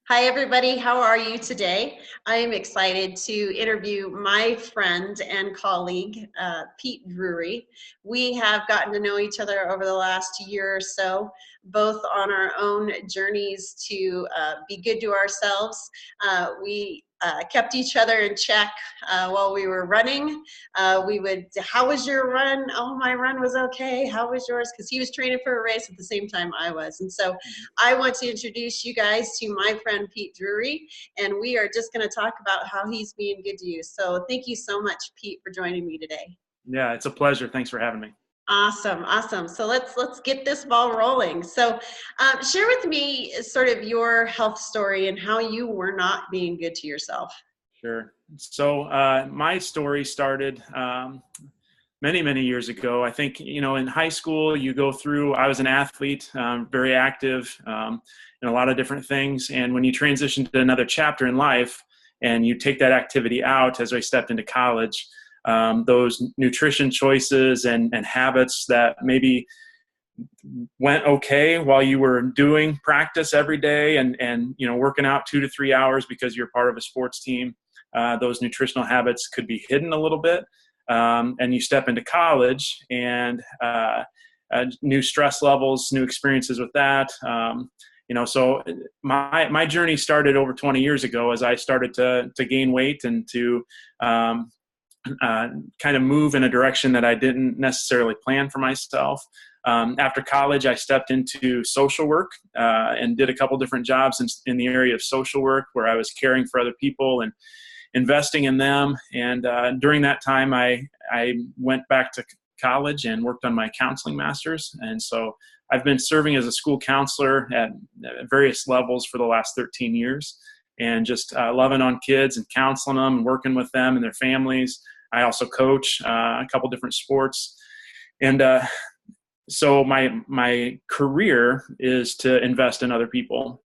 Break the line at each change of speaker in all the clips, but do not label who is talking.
Hi, everybody. How are you today? I am excited to interview my friend and colleague, Pete Drury. We have gotten to know each other over the last year or so, both on our own journeys to be good to ourselves. We kept each other in check while we were running. How was your run? Oh, my run was okay. How was yours? Because he was training for a race at the same time I was. And so I want to introduce you guys to my friend Pete Drury, and we are just going to talk about how he's being good to you. So thank you so much, Pete, for joining me today.
Yeah, it's a pleasure. Thanks for having me.
Awesome, awesome. So let's get this ball rolling. So share with me sort of your health story and how you were not being good to yourself.
Sure. So my story started many, many years ago. I think, in high school, you go through, I was an athlete, very active in a lot of different things. And when you transition to another chapter in life and you take that activity out as I stepped into college, those nutrition choices and habits that maybe went okay while you were doing practice every day and working out 2 to 3 hours because you're part of a sports team, those nutritional habits could be hidden a little bit. And you step into college and new stress levels, new experiences with that. So my journey started over 20 years ago as I started to gain weight and to kind of move in a direction that I didn't necessarily plan for myself. After college, I stepped into social work and did a couple different jobs in the area of social work where I was caring for other people and investing in them. And during that time, I went back to college and worked on my counseling master's. And so I've been serving as a school counselor at various levels for the last 13 years and just loving on kids and counseling them and working with them and their families. I also coach a couple different sports. And so my career is to invest in other people,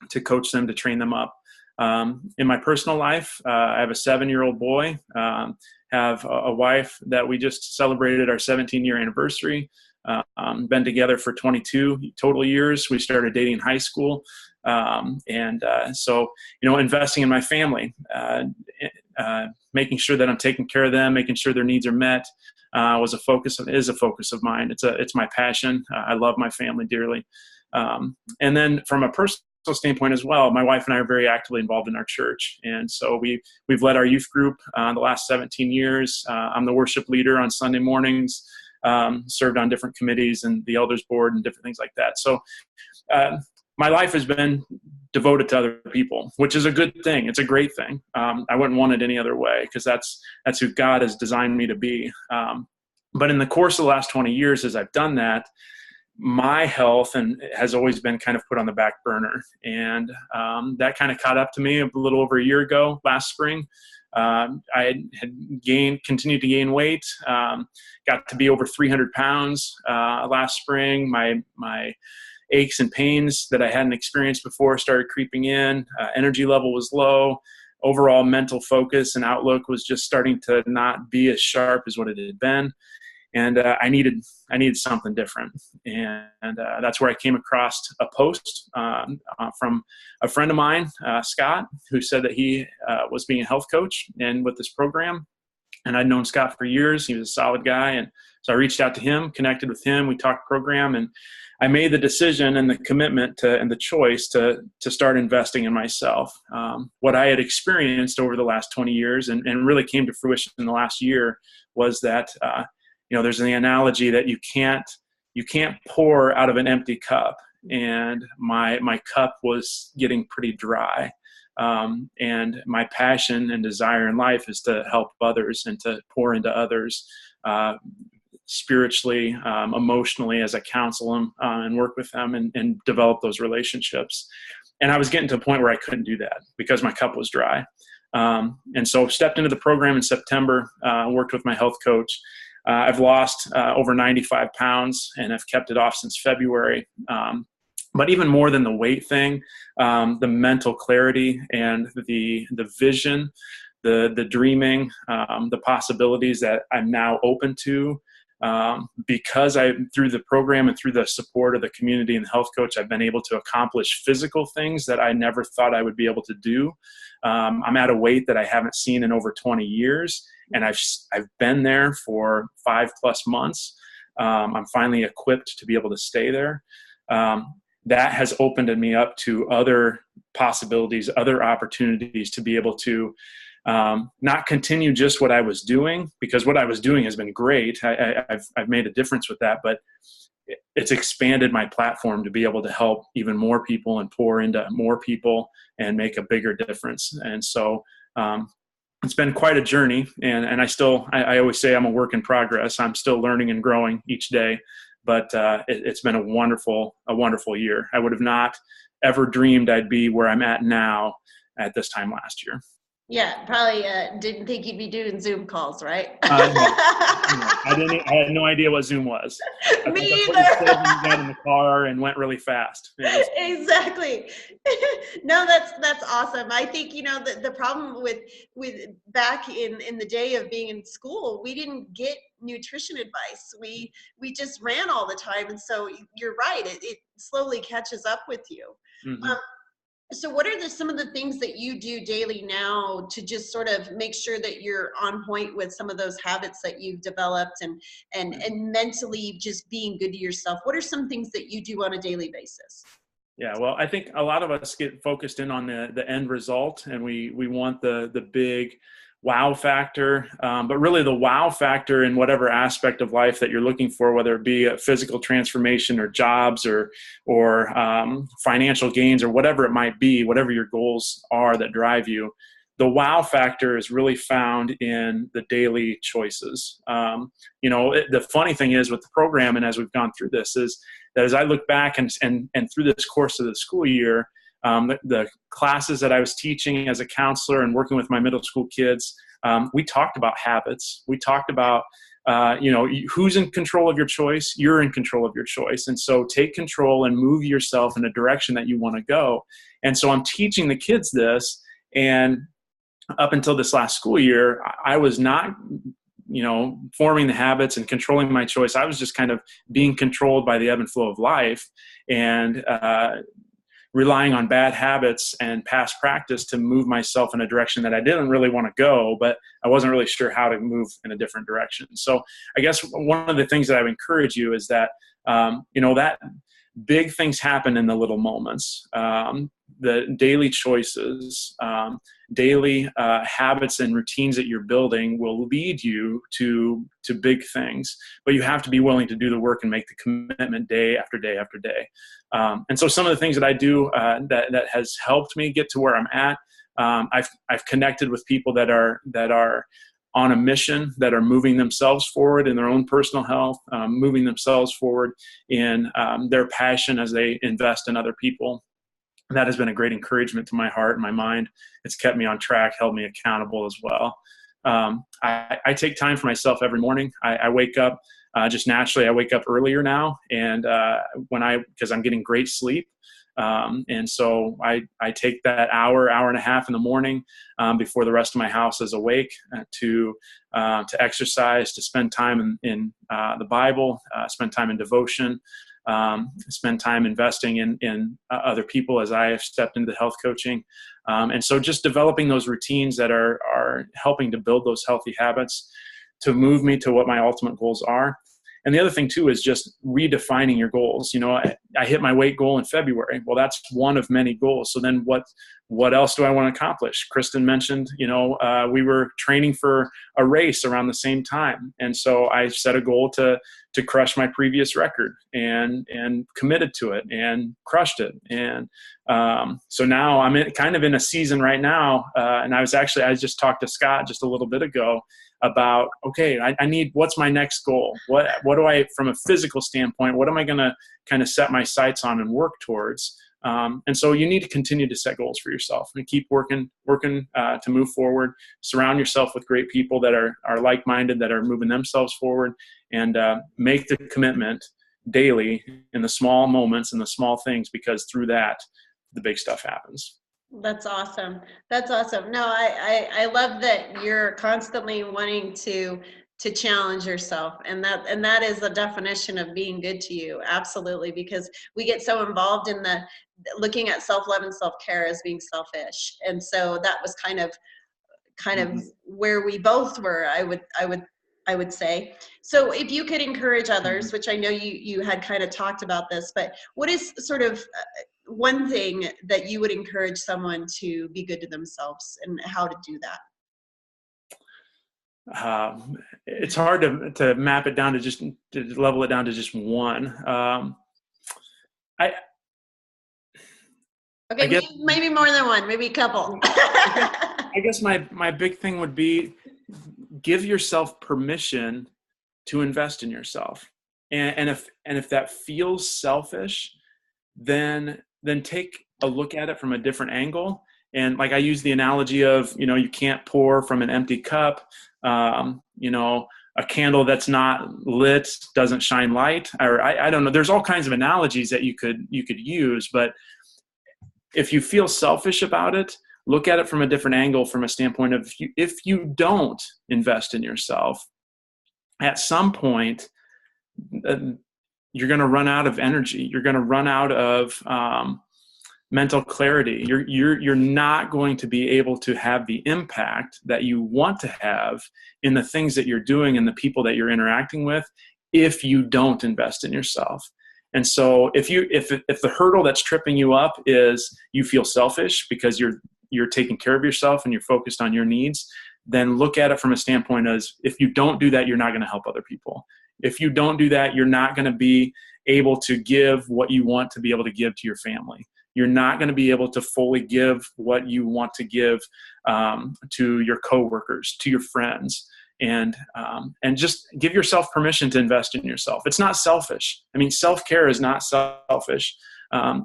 to coach them, to train them up. In my personal life, I have a 7-year-old boy, have a wife that we just celebrated our 17-year anniversary, been together for 22 total years. We started dating in high school. So investing in my family, making sure that I'm taking care of them, making sure their needs are met, is a focus of mine. It's my passion. I love my family dearly. And then from a personal standpoint as well, my wife and I are very actively involved in our church. And so we've led our youth group the last 17 years. I'm the worship leader on Sunday mornings, served on different committees and the elders board and different things like that. So my life has been devoted to other people, which is a good thing. It's a great thing. I wouldn't want it any other way because that's who God has designed me to be. But in the course of the last 20 years, as I've done that, my health has always been kind of put on the back burner. And that kind of caught up to me a little over a year ago, last spring. I had continued to gain weight, got to be over 300 pounds last spring. My aches and pains that I hadn't experienced before started creeping in. Energy level was low. Overall mental focus and outlook was just starting to not be as sharp as what it had been. And I needed something different. And that's where I came across a post from a friend of mine, Scott, who said that he was being a health coach and with this program. And I'd known Scott for years. He was a solid guy. And so I reached out to him, connected with him. We talked program, and I made the decision and the commitment and the choice to start investing in myself. What I had experienced over the last 20 years and really came to fruition in the last year was that there's an analogy that you can't pour out of an empty cup, and my cup was getting pretty dry. And my passion and desire in life is to help others and to pour into others spiritually, emotionally, as I counsel them and work with them and develop those relationships. And I was getting to a point where I couldn't do that because my cup was dry. And so stepped into the program in September, worked with my health coach. I've lost over 95 pounds and have kept it off since February. But even more than the weight thing, the mental clarity and the vision, the dreaming, the possibilities that I'm now open to because through the program and through the support of the community and the health coach, I've been able to accomplish physical things that I never thought I would be able to do. I'm at a weight that I haven't seen in over 20 years, and I've been there for 5+ months. I'm finally equipped to be able to stay there. That has opened me up to other possibilities, other opportunities to be able to not continue just what I was doing, because what I was doing has been great. I've made a difference with that, but it's expanded my platform to be able to help even more people and pour into more people and make a bigger difference. And so it's been quite a journey, and I always say I'm a work in progress. I'm still learning and growing each day, but it's been a wonderful year. I would have not ever dreamed I'd be where I'm at now at this time last year.
Yeah, probably didn't think you'd be doing Zoom calls, right?
No, I had no idea what Zoom was.
Me either.
Got in the car and went really fast.
Exactly. No, that's awesome. I think the problem with back in the day of being in school, we didn't get nutrition advice. We just ran all the time, and so you're right. It slowly catches up with you.
Mm-hmm.
So what are some of the things that you do daily now to just sort of make sure that you're on point with some of those habits that you've developed and mentally just being good to yourself? What are some things that you do on a daily basis?
Yeah, well, I think a lot of us get focused in on the end result, and we want the big wow factor, but really the wow factor in whatever aspect of life that you're looking for, whether it be a physical transformation or jobs or financial gains or whatever it might be, whatever your goals are that drive you. The wow factor is really found in the daily choices. The funny thing is with the program, and as we've gone through this, is that as I look back and through this course of the school year, the classes that I was teaching as a counselor and working with my middle school kids, we talked about habits. We talked about, who's in control of your choice? You're in control of your choice. And so take control and move yourself in a direction that you want to go. And so I'm teaching the kids this, and up until this last school year, I was not forming the habits and controlling my choice. I was just kind of being controlled by the ebb and flow of life, and relying on bad habits and past practice to move myself in a direction that I didn't really want to go, but I wasn't really sure how to move in a different direction. So I guess one of the things that I would encourage you is that, that big things happen in the little moments. The daily choices, daily habits and routines that you're building will lead you to big things, but you have to be willing to do the work and make the commitment day after day after day. And so some of the things that I do that has helped me get to where I'm at, I've connected with people that are on a mission, that are moving themselves forward in their own personal health, moving themselves forward in their passion as they invest in other people. And that has been a great encouragement to my heart and my mind. It's kept me on track, held me accountable as well. I take time for myself every morning. I wake up just naturally. I wake up earlier now, and because I'm getting great sleep. And so I take that hour and a half in the morning before the rest of my house is awake to exercise, to spend time in the Bible, spend time in devotion, spend time investing in other people as I have stepped into the health coaching. And so just developing those routines that are helping to build those healthy habits to move me to what my ultimate goals are. And the other thing too is just redefining your goals. I hit my weight goal in February. Well, that's one of many goals. So then what else do I want to accomplish? Kristen mentioned, we were training for a race around the same time. And so I set a goal to crush my previous record and committed to it and crushed it. And so now I'm kind of in a season right now. And I just talked to Scott just a little bit ago about, okay, I need, what's my next goal? What do I, from a physical standpoint, what am I going to kind of set my sights on and work towards? And so you need to continue to set goals for yourself and keep working to move forward. Surround yourself with great people that are like-minded, that are moving themselves forward, and make the commitment daily in the small moments and the small things, because through that, the big stuff happens.
That's awesome. That's awesome. No, I love that you're constantly wanting to to challenge yourself. And that is the definition of being good to you. Absolutely. Because we get so involved in the looking at self-love and self-care as being selfish. And so that was kind of
Mm-hmm.
where we both were, I would say. So if you could encourage
Mm-hmm.
others, which I know you had kind of talked about this, but what is sort of one thing that you would encourage someone to be good to themselves, and how to do that?
It's hard to map it down to level it down to just one. I
Okay,
I guess
maybe more than one, maybe a couple.
I guess my big thing would be give yourself permission to invest in yourself. And if that feels selfish, then take a look at it from a different angle. And like I use the analogy of, you can't pour from an empty cup. A candle that's not lit doesn't shine light. Or I don't know. There's all kinds of analogies that you could use, but if you feel selfish about it, look at it from a different angle, from a standpoint of if you don't invest in yourself, at some point, you're going to run out of energy. You're going to run out of mental clarity. You're not going to be able to have the impact that you want to have in the things that you're doing and the people that you're interacting with if you don't invest in yourself. And so if the hurdle that's tripping you up is you feel selfish because you're taking care of yourself and you're focused on your needs, then look at it from a standpoint as if you don't do that, you're not going to help other people. If you don't do that, you're not going to be able to give what you want to be able to give to your family. You're not going to be able to fully give what you want to give to your coworkers, to your friends. And just give yourself permission to invest in yourself. It's not selfish. I mean, self-care is not selfish.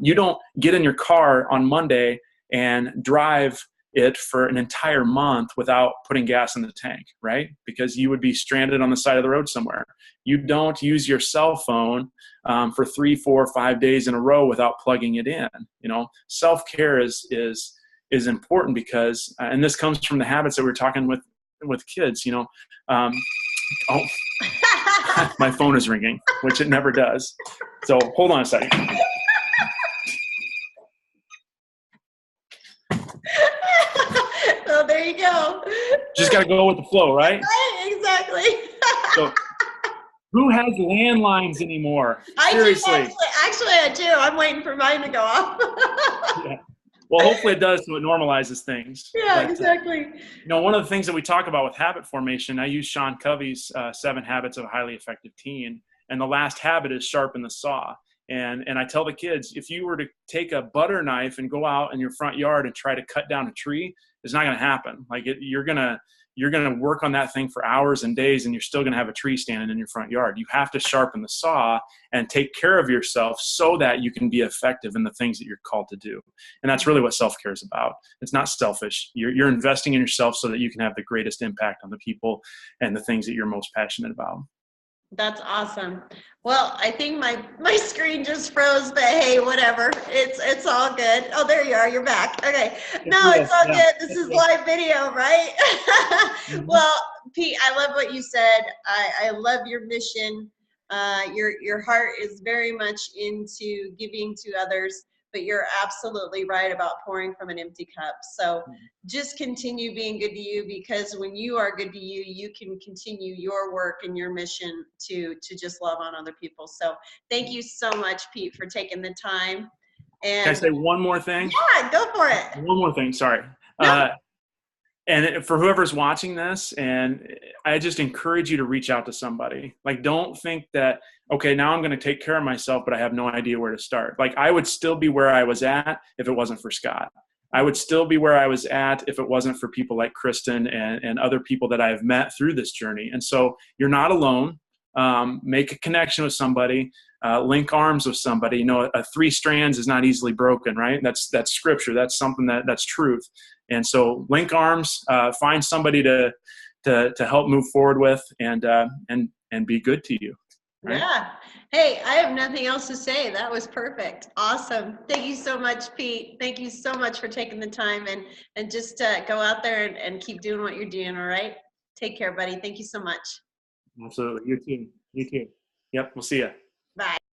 You don't get in your car on Monday and drive it for an entire month without putting gas in the tank, right? Because you would be stranded on the side of the road somewhere. You don't use your cell phone for 3, 4, 5 days in a row without plugging it in. Self-care is important because, and this comes from the habits that we were talking with kids, oh, my phone is ringing, which it never does. So hold on a second.
Well, there you go.
Just got to go with the flow, right?
Exactly.
So who has landlines anymore? Seriously.
Actually, I do. I'm waiting for mine to go off.
Yeah. Well, hopefully it does, so it normalizes things.
Yeah,
but,
exactly.
One of the things that we talk about with habit formation, I use Sean Covey's 7 Habits of a Highly Effective Teen, and the last habit is sharpen the saw. And I tell the kids, if you were to take a butter knife and go out in your front yard and try to cut down a tree, it's not going to happen. Like you're going to work on that thing for hours and days, and you're still going to have a tree standing in your front yard. You have to sharpen the saw and take care of yourself so that you can be effective in the things that you're called to do. And that's really what self-care is about. It's not selfish. You're investing in yourself so that you can have the greatest impact on the people and the things that you're most passionate about.
That's awesome. Well, I think my screen just froze, but hey, whatever. It's all good. Oh, there you are. You're back. Okay. No, it's all good. This is live video, right? Well, Pete, I love what you said. I love your mission. Your heart is very much into giving to others, but you're absolutely right about pouring from an empty cup. So just continue being good to you, because when you are good to you, you can continue your work and your mission to just love on other people. So thank you so much, Pete, for taking the time. And
can I say one more thing?
Yeah, go for it.
One more thing. Sorry.
No.
And for whoever's watching this, and I just encourage you to reach out to somebody. Like, don't think that, okay, now I'm going to take care of myself, but I have no idea where to start. Like, I would still be where I was at if it wasn't for Scott. I would still be where I was at if it wasn't for people like Kristen and other people that I have met through this journey. And so you're not alone. Make a connection with somebody. Link arms with somebody. 3 strands is not easily broken, right? That's scripture. That's something that's truth. And so link arms, find somebody to help move forward with, and be good to you. Right?
Yeah. Hey, I have nothing else to say. That was perfect. Awesome. Thank you so much, Pete. Thank you so much for taking the time and just go out there and keep doing what you're doing. All right. Take care, buddy. Thank you so much.
Absolutely. You too. You too. Yep. We'll see you.
Bye.